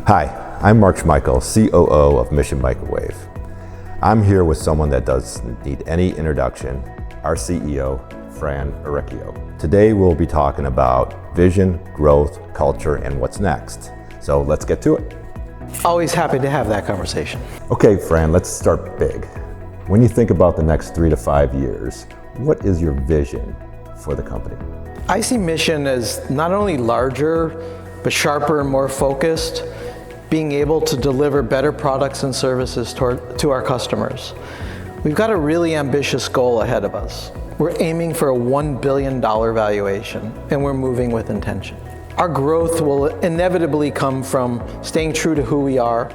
Hi, I'm Mark Schmeichel, COO of Mission Microwave. I'm here with someone that doesn't need any introduction, our CEO, Fran Auricchio. Today we'll be talking about vision, growth, culture, and what's next. So let's get to it. Always happy to have that conversation. Okay, Fran, let's start big. When you think about the next 3 to 5 years, what is your vision for the company? I see Mission as not only larger, but sharper and more focused, being able to deliver better products and services to our customers. We've got a really ambitious goal ahead of us. We're aiming for a $1 billion valuation, and we're moving with intention. Our growth will inevitably come from staying true to who we are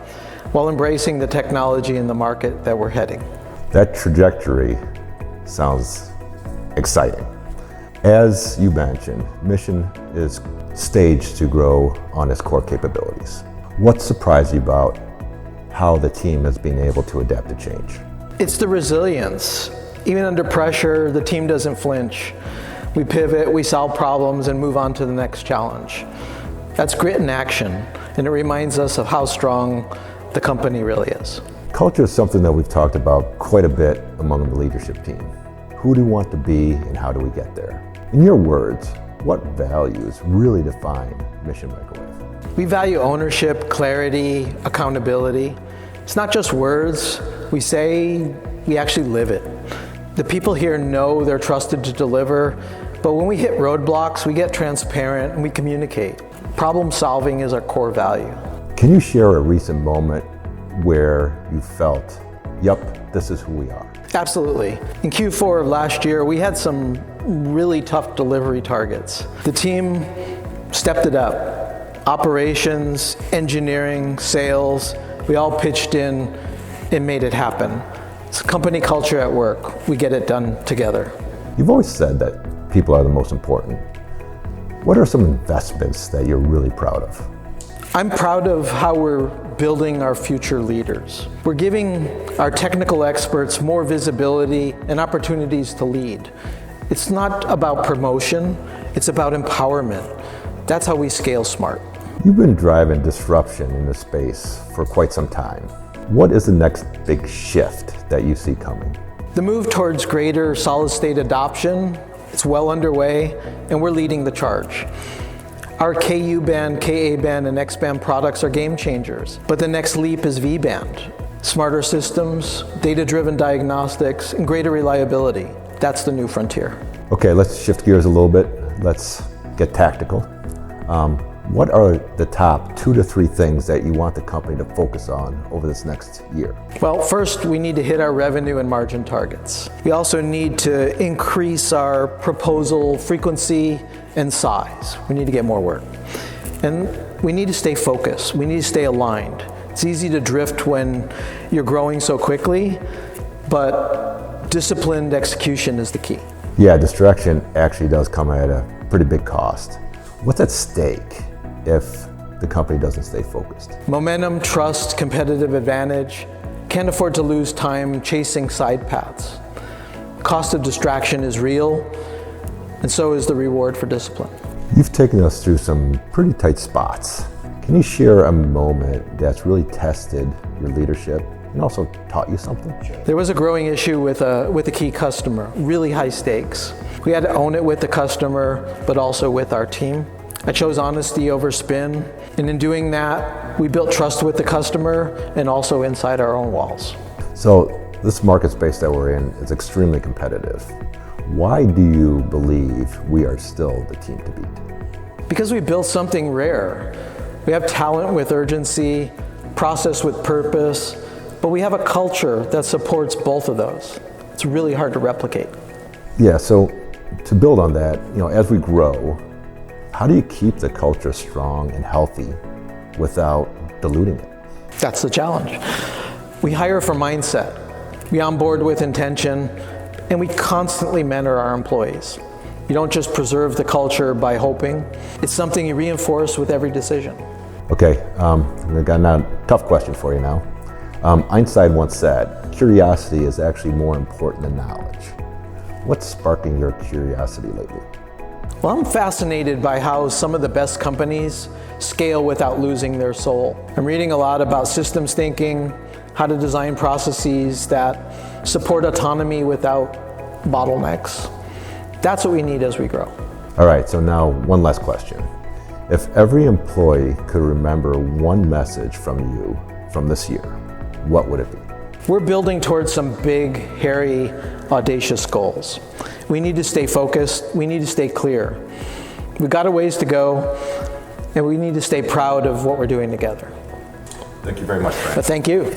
while embracing the technology in the market that we're heading. That trajectory sounds exciting. As you mentioned, Mission is staged to grow on its core capabilities. What surprised you about how the team has been able to adapt to change? It's the resilience. Even under pressure, the team doesn't flinch. We pivot, we solve problems, and move on to the next challenge. That's grit in action, and it reminds us of how strong the company really is. Culture is something that we've talked about quite a bit among the leadership team. Who do we want to be, and how do we get there? In your words, what values really define Mission Microwave? We value ownership, clarity, accountability. It's not just words we say, we actually live it. The people here know they're trusted to deliver, but when we hit roadblocks, we get transparent and we communicate. Problem solving is our core value. Can you share a recent moment where you felt, yep, this is who we are? Absolutely. In Q4 of last year, we had some really tough delivery targets. The team stepped it up. Operations, engineering, sales, we all pitched in and made it happen. It's company culture at work. We get it done together. You've always said that people are the most important. What are some investments that you're really proud of? I'm proud of how we're building our future leaders. We're giving our technical experts more visibility and opportunities to lead. It's not about promotion, it's about empowerment. That's how we scale smart. You've been driving disruption in this space for quite some time. What is the next big shift that you see coming? The move towards greater solid-state adoption, it's well underway, and we're leading the charge. Our Ku-band, Ka-band, and X-band products are game changers, but the next leap is V-band. Smarter systems, data-driven diagnostics, and greater reliability. That's the new frontier. Okay, let's shift gears a little bit. Let's get tactical. What are the top 2 to 3 things that you want the company to focus on over this next year? Well, first, we need to hit our revenue and margin targets. We also need to increase our proposal frequency and size. We need to get more work. And we need to stay focused. We need to stay aligned. It's easy to drift when you're growing so quickly, but disciplined execution is the key. Yeah, distraction actually does come at a pretty big cost. What's at stake if the company doesn't stay focused? Momentum, trust, competitive advantage. Can't afford to lose time chasing side paths. Cost of distraction is real, and so is the reward for discipline. You've taken us through some pretty tight spots. Can you share a moment that's really tested your leadership and also taught you something? There was a growing issue with a key customer, really high stakes. We had to own it with the customer, but also with our team. I chose honesty over spin, and in doing that, we built trust with the customer and also inside our own walls. So this market space that we're in is extremely competitive. Why do you believe we are still the team to beat? Because we built something rare. We have talent with urgency, process with purpose, but we have a culture that supports both of those. It's really hard to replicate. Yeah, so to build on that, as we grow, how do you keep the culture strong and healthy without diluting it? That's the challenge. We hire for mindset, we onboard with intention, and we constantly mentor our employees. You don't just preserve the culture by hoping, it's something you reinforce with every decision. Okay, I've got a tough question for you now. Einstein once said, curiosity is actually more important than knowledge. What's sparking your curiosity lately? Well, I'm fascinated by how some of the best companies scale without losing their soul. I'm reading a lot about systems thinking, how to design processes that support autonomy without bottlenecks. That's what we need as we grow. All right, so now one last question. If every employee could remember one message from you from this year, what would it be? We're building towards some big, hairy, audacious goals. We need to stay focused. We need to stay clear. We've got a ways to go, and we need to stay proud of what we're doing together. Thank you very much, Frank. But thank you.